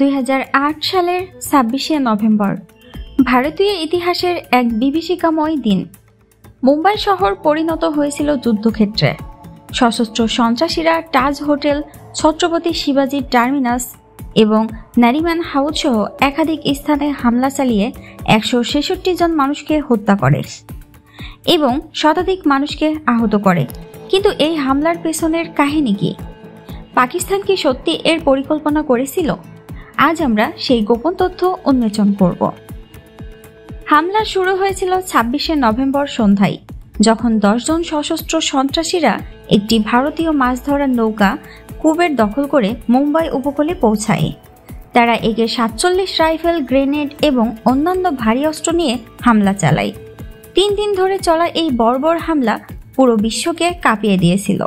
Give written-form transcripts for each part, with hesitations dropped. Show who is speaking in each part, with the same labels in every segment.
Speaker 1: 2008 সালের 26শে নভেম্বর ভারতীয় ইতিহাসের এক বিভীষিকাময় দিন। মুম্বাই শহর পরিণত হয়েছিল যুদ্ধক্ষেত্রে। সশস্ত্র সন্ত্রাসীরা তাজ হোটেল, ছত্রপতি শিবাজি টার্মিনাস এবং নারিম্যান হাউস সহ একাধিক স্থানে হামলা চালিয়ে 166 জন মানুষকে হত্যা করে এবং শতাধিক মানুষকে আহত করে। কিন্তু এই হামলার পেছনের কাহিনী কি? পাকিস্তান কি সত্যি এর পরিকল্পনা করেছিল? আজ আমরা সেই গোপন তথ্য উন্মোচন করব। হামলা শুরু হয়েছিল 26শে নভেম্বর সন্ধ্যায়, যখন 10 জন সশস্ত্র সন্ত্রাসীরা একটি ভারতীয় মাছ ধরার নৌকা কুবের দখল করে মুম্বাই উপকূলে পৌঁছায়। তারা একে 47 রাইফেল, গ্রেনেড এবং অন্যান্য ভারী অস্ত্র নিয়ে হামলা চালায়। 3 দিন ধরে চলা এই বর্বর হামলা পুরো বিশ্বকে কাঁপিয়ে দিয়েছিল।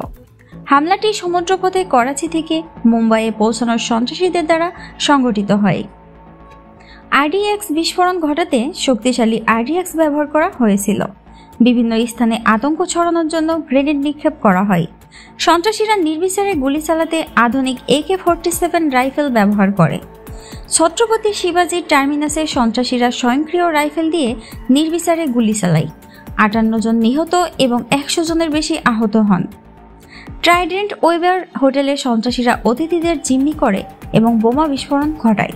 Speaker 1: হামলাটি সমুদ্রপথে করাচি থেকে মুম্বাইয়ে পৌঁছানোর সন্ত্রাসীদের দ্বারা সংগঠিত হয়। আরডিএক্স বিস্ফোরণ ঘটাতে শক্তিশালী আরডিএক্স ব্যবহার করা হয়েছিল। বিভিন্ন স্থানে আতঙ্ক ছড়ানোর জন্য গ্রেনেড নিক্ষেপ করা হয়। সন্ত্রাসীরা নির্বিচারে গুলি চালাতে আধুনিক AK-47 রাইফেল ব্যবহার করে। ছত্রপতি শিবাজি টার্মিনাসে সন্ত্রাসীরা স্বয়ংক্রিয় রাইফেল দিয়ে নির্বিচারে গুলি চালায়। 58 জন নিহত এবং 100 জনের বেশি আহত হন। ট্রাইডেন্ট ওয়েবার হোটেলে সন্ত্রাসীরা অতিথিদের জিম্মি করে এবং বোমা বিস্ফোরণ ঘটায়।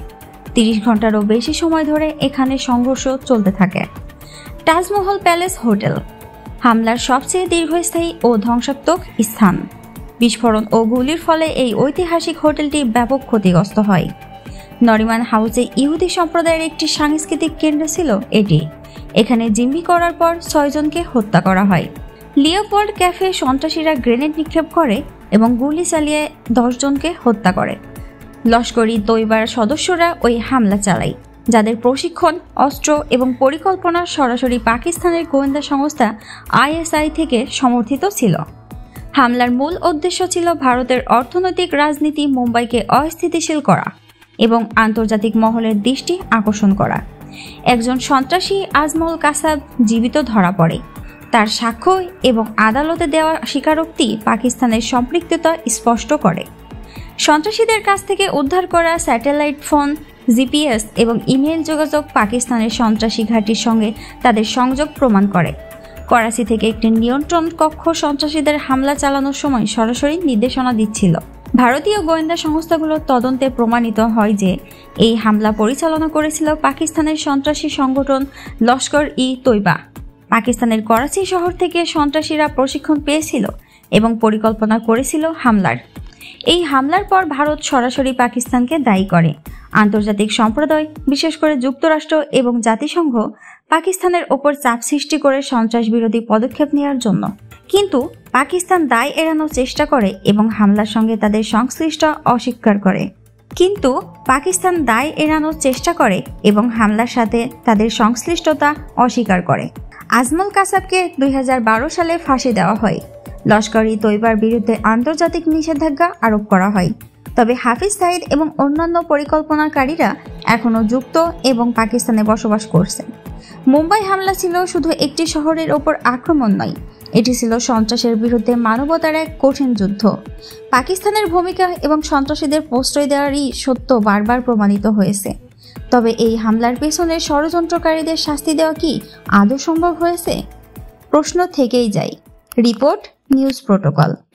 Speaker 1: 30 ঘন্টারও বেশি সময় ধরে এখানে সংঘর্ষ চলতে থাকে। তাজমহল প্যালেস হোটেল হামলার সবচেয়ে দীর্ঘস্থায়ী ও ধ্বংসাত্মক স্থান। বিস্ফোরণ ও গুলির ফলে এই ঐতিহাসিক হোটেলটি ব্যাপক ক্ষতিগ্রস্ত হয়। নরিম্যান হাউসে ইহুদি সম্প্রদায়ের একটি সাংস্কৃতিক কেন্দ্র ছিল এটি। এখানে জিম্মি করার পর 6 জনকে হত্যা করা হয়। লিওপোল্ড ক্যাফে সন্ত্রাসীরা গ্রেনেড নিক্ষেপ করে এবং গুলি চালিয়ে 10 জনকে হত্যা করে। লস্কর-ই তৈবার সদস্যরা ওই হামলা চালায়, যাদের প্রশিক্ষণ, অস্ত্র এবং পরিকল্পনা সরাসরি পাকিস্তানের গোয়েন্দা সংস্থা ISI থেকে সমর্থিত ছিল। হামলার মূল উদ্দেশ্য ছিল ভারতের অর্থনৈতিক রাজনীতি মুম্বাইকে অস্থিতিশীল করা এবং আন্তর্জাতিক মহলের দৃষ্টি আকর্ষণ করা। একজন সন্ত্রাসী আজমল কাসাব জীবিত ধরা পড়ে। তার সাক্ষ্য এবং আদালতে দেওয়া স্বীকারোক্তি পাকিস্তানের সম্পৃক্ততা স্পষ্ট করে। সন্ত্রাসীদের কাছ থেকে উদ্ধার করা স্যাটেলাইট ফোন, GPS এবং ইমেইল যোগাযোগ পাকিস্তানের সন্ত্রাসী ঘাঁটির সঙ্গে তাদের সংযোগ প্রমাণ করে। করাচি থেকে একটি নিয়ন্ত্রণ কক্ষ সন্ত্রাসীদের হামলা চালানোর সময় সরাসরি নির্দেশনা দিচ্ছিল। ভারতীয় গোয়েন্দা সংস্থাগুলোর তদন্তে প্রমাণিত হয় যে এই হামলা পরিচালনা করেছিল পাকিস্তানের সন্ত্রাসী সংগঠন লস্কর-ই-তৈবা। পাকিস্তানের করাচি শহর থেকে সন্ত্রাসীরা প্রশিক্ষণ পেয়েছিল এবং পরিকল্পনা করেছিল হামলার। এই হামলার পর ভারত সরাসরি পাকিস্তানকে দায়ী করে। আন্তর্জাতিক সম্প্রদায়, বিশেষ করে যুক্তরাষ্ট্র এবং জাতিসংঘ, পাকিস্তানের ওপর চাপ সৃষ্টি করে সন্ত্রাস বিরোধী পদক্ষেপ নেওয়ার জন্য। কিন্তু পাকিস্তান দায় এড়ানোর চেষ্টা করে এবং হামলার সঙ্গে তাদের সংশ্লিষ্ট অস্বীকার করে। আজমল কাসাবকে 2012 সালে ফাঁসি দেওয়া হয়। লস্কর-ই-তৈবার বিরুদ্ধে আন্তর্জাতিক নিষেধাজ্ঞা আরোপ করা হয়। তবে হাফিজ সাইদ এবং অন্যান্য পরিকল্পনাকারীরা এখনও যুক্ত এবং পাকিস্তানে বসবাস করছে। মুম্বাই হামলা ছিল শুধু একটি শহরের ওপর আক্রমণ নয়, এটি ছিল সন্ত্রাসের বিরুদ্ধে মানবতার এক কঠিন যুদ্ধ। পাকিস্তানের ভূমিকা এবং সন্ত্রাসীদের প্রশ্রয় দেওয়ারই সত্য বারবার প্রমাণিত হয়েছে। তবে এই হামলার পেছনে ষড়যন্ত্রকারীদের শাস্তি দেওয়া কি আদৌ সম্ভব হয়েছে? প্রশ্ন থেকেই যায়। Report, news protocol.